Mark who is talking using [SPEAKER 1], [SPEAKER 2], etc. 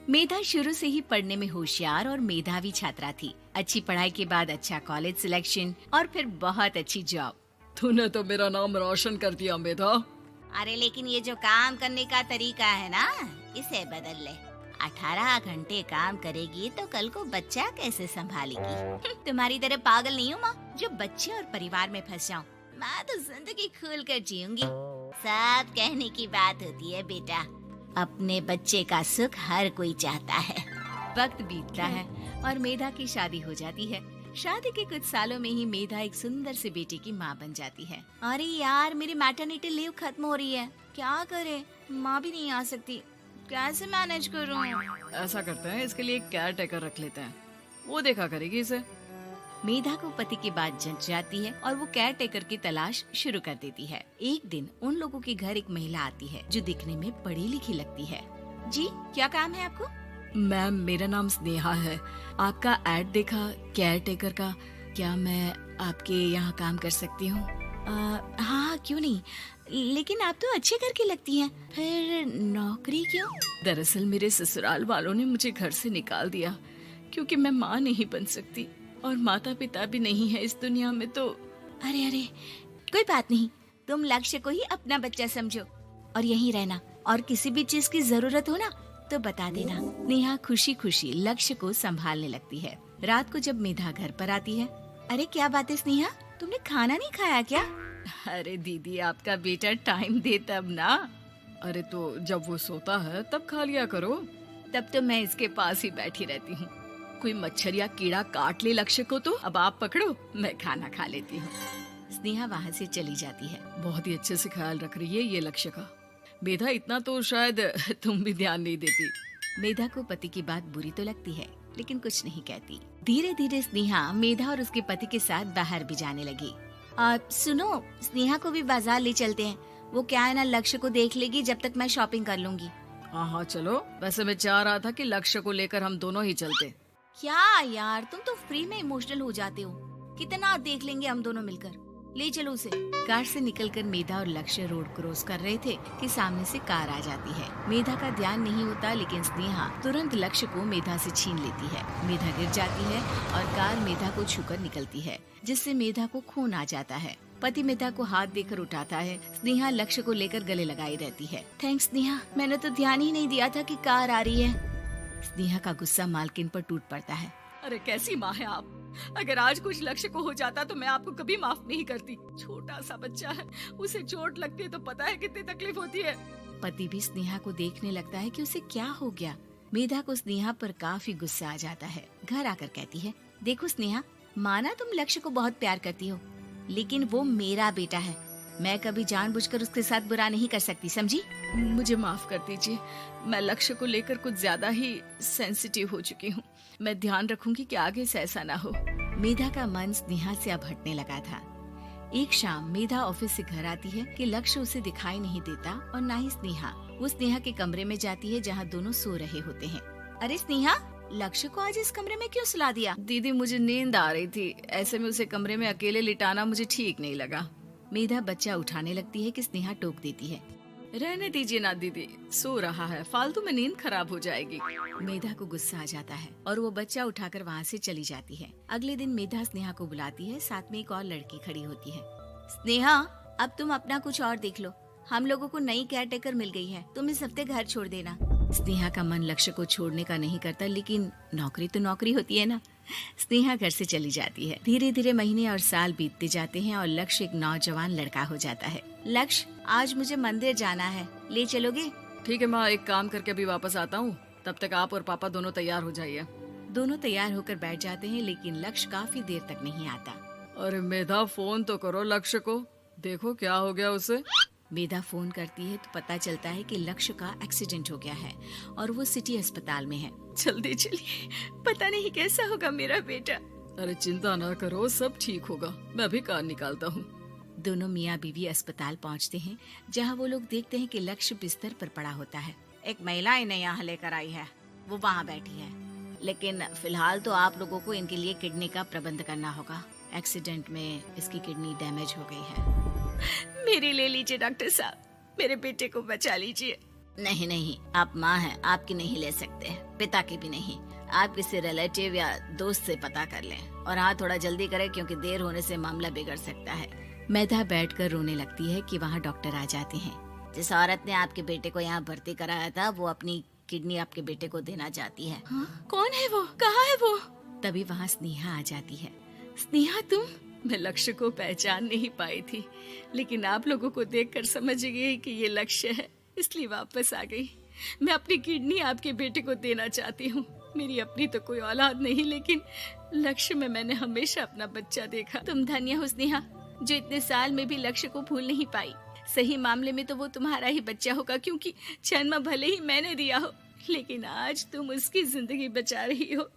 [SPEAKER 1] मेधा शुरू से ही पढ़ने में होशियार और मेधावी छात्रा थी। अच्छी पढ़ाई के बाद अच्छा कॉलेज सिलेक्शन और फिर बहुत अच्छी जॉब।
[SPEAKER 2] तूने तो मेरा नाम रोशन कर दिया मेधा।
[SPEAKER 1] अरे लेकिन ये जो काम करने का तरीका है ना, इसे बदल ले। 18 घंटे काम करेगी तो कल को बच्चा कैसे संभालेगी? तुम्हारी तरह पागल नहीं हूँ माँ, जो बच्चे और परिवार में फंस जाऊँ। मैं तो जिंदगी खुल कर जीऊंगी। सब कहने की बात होती है बेटा, अपने बच्चे का सुख हर कोई चाहता है। वक्त बीतता है और मेधा की शादी हो जाती है। शादी के कुछ सालों में ही मेधा एक सुंदर से बेटे की माँ बन जाती है। अरे यार, मेरी मैटरनिटी लीव खत्म हो रही है, क्या करे? माँ भी नहीं आ सकती, कैसे मैनेज करूँ?
[SPEAKER 2] ऐसा करते हैं, इसके लिए एक केयर टेकर रख लेते हैं, वो देखा करेगी इसे।
[SPEAKER 1] मेधा को पति की बात जंच जाती है और वो केयर टेकर की तलाश शुरू कर देती है। एक दिन उन लोगों के घर एक महिला आती है जो दिखने में पढ़ी लिखी लगती है। जी, क्या काम है आपको?
[SPEAKER 2] मैम, मेरा नाम स्नेहा है। आपका एड देखा केयर टेकर का, क्या मैं आपके यहाँ काम कर सकती हूँ?
[SPEAKER 1] हाँ, क्यों नहीं, लेकिन आप तो अच्छे घर की लगती हैं, फिर नौकरी क्यों?
[SPEAKER 2] दरअसल मेरे ससुराल वालों ने मुझे घर से निकाल दिया क्योंकि मैं माँ नहीं बन सकती और माता पिता भी नहीं है इस दुनिया में। तो
[SPEAKER 1] अरे कोई बात नहीं, तुम लक्ष्य को ही अपना बच्चा समझो और यहीं रहना, और किसी भी चीज की जरूरत हो ना तो बता देना। नेहा खुशी खुशी लक्ष्य को संभालने लगती है। रात को जब मेधा घर पर आती है, अरे क्या बात है स्नेहा, तुमने खाना नहीं खाया क्या?
[SPEAKER 2] अरे दीदी, आपका बेटा टाइम दे तब ना। अरे तो जब वो सोता है तब खा लिया करो।
[SPEAKER 1] तब तो मैं इसके पास ही बैठी रहती हूँ।
[SPEAKER 2] कोई मच्छर या कीड़ा काट ले लक्ष्य को तो अब आप पकड़ो, मैं खाना खा लेती हूँ।
[SPEAKER 1] स्नेहा वहाँ से चली जाती है।
[SPEAKER 2] बहुत ही अच्छे से ख्याल रख रही है ये लक्ष्य का। मेधा, इतना तो शायद तुम भी ध्यान नहीं देती।
[SPEAKER 1] मेधा को पति की बात बुरी तो लगती है लेकिन कुछ नहीं कहती। धीरे धीरे स्नेहा मेधा और उसके पति के साथ बाहर भी जाने लगी। सुनो, स्नेहा को भी बाजार ले चलते हैं, वो क्या है ना, लक्ष्य को देख लेगी जब तक मैं शॉपिंग कर लूंगी।
[SPEAKER 2] हाँ चलो, वैसे मैं चाह रहा था कि लक्ष्य को लेकर हम दोनों ही चलते।
[SPEAKER 1] क्या यार, तुम तो फ्री में इमोशनल हो जाते हो, कितना देख लेंगे हम दोनों मिलकर, ले चलो उसे। कार से निकलकर मेधा और लक्ष्य रोड क्रॉस कर रहे थे कि सामने से कार आ जाती है। मेधा का ध्यान नहीं होता लेकिन स्नेहा तुरंत लक्ष्य को मेधा से छीन लेती है। मेधा गिर जाती है और कार मेधा को छूकर निकलती है, जिससे मेधा को खून आ जाता है। पति मेधा को हाथ देकर उठाता है। स्नेहा लक्ष्य को लेकर गले लगाई रहती है। थैंक्स स्नेहा, मैंने तो ध्यान ही नहीं दिया था कि कार आ रही है। स्नेहा का गुस्सा मालकिन पर टूट पड़ता है।
[SPEAKER 2] अरे कैसी माँ है आप, अगर आज कुछ लक्ष्य को हो जाता तो मैं आपको कभी माफ नहीं करती। छोटा सा बच्चा है, उसे चोट लगती है तो पता है कितनी तकलीफ होती है।
[SPEAKER 1] पति भी स्नेहा को देखने लगता है कि उसे क्या हो गया। मेधा को स्नेहा पर काफी गुस्सा आ जाता है। घर आकर कहती है, देखो स्नेहा, माना तुम लक्ष्य को बहुत प्यार करती हो, लेकिन वो मेरा बेटा है, मैं कभी जानबूझकर उसके साथ बुरा नहीं कर सकती, समझी?
[SPEAKER 2] मुझे माफ कर दीजिए, मैं लक्ष्य को लेकर कुछ ज्यादा ही सेंसिटिव हो चुकी हूँ। मैं ध्यान रखूंगी कि आगे से ऐसा ना हो।
[SPEAKER 1] मेधा का मन स्नेहा से अब हटने लगा था। एक शाम मेधा ऑफिस से घर आती है कि लक्ष्य उसे दिखाई नहीं देता और ना ही स्नेहा। वो स्नेहा के कमरे में जाती है जहाँ दोनों सो रहे होते हैं। अरे स्नेहा, लक्ष्य को आज इस कमरे में क्यों सुला दिया?
[SPEAKER 2] दीदी, मुझे नींद आ रही थी, ऐसे में उसे कमरे में अकेले लिटाना मुझे ठीक नहीं लगा।
[SPEAKER 1] मेधा बच्चा उठाने लगती है कि स्नेहा टोक देती है।
[SPEAKER 2] रहने दीजिए ना दीदी, सो रहा है, फालतू में नींद खराब हो जाएगी।
[SPEAKER 1] मेधा को गुस्सा आ जाता है और वो बच्चा उठाकर वहाँ से चली जाती है। अगले दिन मेधा स्नेहा को बुलाती है, साथ में एक और लड़की खड़ी होती है। स्नेहा, अब तुम अपना कुछ और देख लो, हम लोगों को नई केयर टेकर मिल गई है, तुम इस हफ्ते घर छोड़ देना। स्नेहा का मन लक्ष्य को छोड़ने का नहीं करता, लेकिन नौकरी तो नौकरी होती है ना। स्नेहा घर से चली जाती है। धीरे धीरे महीने और साल बीतते जाते हैं और लक्ष्य एक नौजवान लड़का हो जाता है। लक्ष्य, आज मुझे मंदिर जाना है, ले चलोगे?
[SPEAKER 2] ठीक है माँ, एक काम करके अभी वापस आता हूँ, तब तक आप और पापा दोनों तैयार हो जाइए।
[SPEAKER 1] दोनों तैयार होकर बैठ जाते हैं लेकिन लक्ष्य काफी देर तक नहीं आता।
[SPEAKER 2] अरे मेधा, फोन तो करो लक्ष्य को, देखो क्या हो गया उसे।
[SPEAKER 1] मेधा फोन करती है तो पता चलता है कि लक्ष्य का एक्सीडेंट हो गया है और वो सिटी अस्पताल में है।
[SPEAKER 2] जल्दी चलिए, पता नहीं कैसा होगा मेरा बेटा। अरे चिंता ना करो, सब ठीक होगा, मैं अभी कार निकालता हूँ।
[SPEAKER 1] दोनों मियाँ बीवी अस्पताल पहुँचते हैं जहाँ वो लोग देखते हैं कि लक्ष्य बिस्तर पर पड़ा होता है। एक महिला इन्हें यहाँ लेकर आई है, वो वहाँ बैठी है, लेकिन फिलहाल तो आप लोगों को इनके लिए किडनी का प्रबंध करना होगा। एक्सीडेंट में इसकी किडनी डैमेज हो गई है।
[SPEAKER 2] मेरी ले लीजिए डॉक्टर साहब, मेरे बेटे को बचा लीजिए।
[SPEAKER 1] नहीं नहीं, आप माँ हैं, आपकी नहीं ले सकते, पिता की भी नहीं। आप किसी रिलेटिव या दोस्त से पता कर लें और हाँ थोड़ा जल्दी करें क्योंकि देर होने से मामला बिगड़ सकता है। मेधा बैठकर रोने लगती है कि वहाँ डॉक्टर आ जाते हैं। जिस औरत ने आपके बेटे को यहाँ भर्ती कराया था वो अपनी किडनी आपके बेटे को देना चाहती है।
[SPEAKER 2] हाँ? कौन है वो? कहाँ है वो?
[SPEAKER 1] तभी वहाँ स्नेहा आ जाती है।
[SPEAKER 2] स्नेहा तुम? मैं लक्ष्य को पहचान नहीं पाई थी, लेकिन आप लोगों को देखकर समझ गई कि ये लक्ष्य है, इसलिए वापस आ गई। मैं अपनी किडनी आपके बेटे को देना चाहती हूँ। मेरी अपनी तो कोई औलाद नहीं, लेकिन लक्ष्य में मैंने हमेशा अपना बच्चा देखा। तुम धन्य हो स्नेहा, जो इतने साल में भी लक्ष्य को भूल नहीं पाई। सही मामले में तो वो तुम्हारा ही बच्चा होगा, क्योंकि जन्म भले ही मैंने दिया हो, लेकिन आज तुम उसकी जिंदगी बचा रही हो।